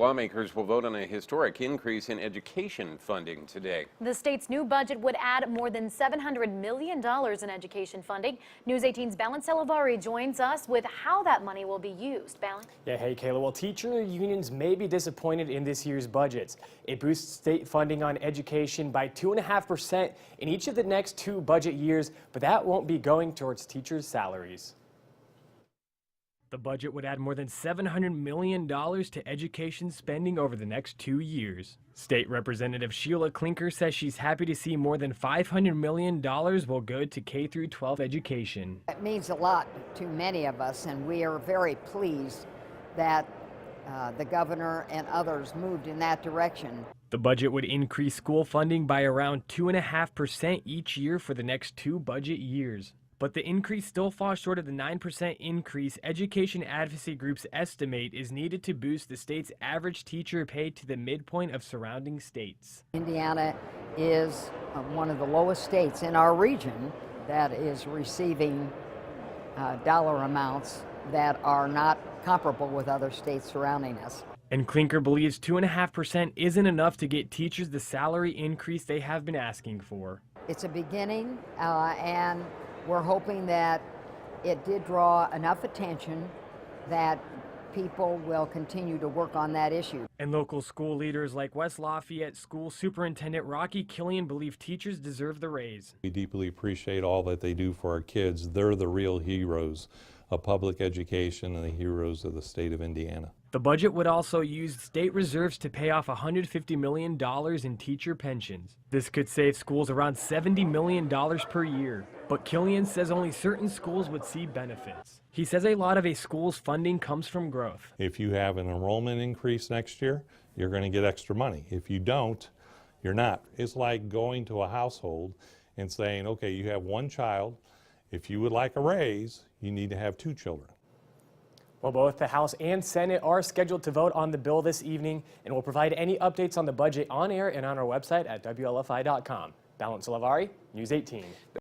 lawmakers will vote on a historic increase in education funding today. The state's new budget would add more than $700 million in education funding. News 18's Balin Salavari joins us with how that money will be used. Balin? Yeah, hey Kayla. Well, teacher unions may be disappointed in this year's budgets. It boosts state funding on education by 2.5% in each of the next 2 budget years, but that won't be going towards teachers' salaries. The budget would add more than $700 million to education spending over the next 2 years. State Representative Sheila Klinker says she's happy to see more than $500 million will go to K-12 education. It means a lot to many of us, and we are very pleased that the governor and others moved in that direction. The budget would increase school funding by around 2.5% each year for the next 2 budget years. But the increase still falls short of the 9% increase education advocacy groups estimate is needed to boost the state's average teacher pay to the midpoint of surrounding states. Indiana is one of the lowest states in our region that is receiving dollar amounts that are not comparable with other states surrounding us. And Klinker believes 2.5% isn't enough to get teachers the salary increase they have been asking for. It's a beginning, and we're hoping that it did draw enough attention that people will continue to work on that issue. And local school leaders like West Lafayette School Superintendent Rocky Killian believe teachers deserve the raise. We deeply appreciate all that they do for our kids. They're the real heroes of public education and the heroes of the state of Indiana. The budget would also use state reserves to pay off $150 million in teacher pensions. This could save schools around $70 million per year. But Killian says only certain schools would see benefits. He says a lot of a school's funding comes from growth. If you have an enrollment increase next year, you're going to get extra money. If you don't, you're not. It's like going to a household and saying, okay, you have 1 child. If you would like a raise, you need to have 2 children. Well, both the House and Senate are scheduled to vote on the bill this evening, and we'll provide any updates on the budget on air and on our website at WLFI.com. Balin Salavari, News 18.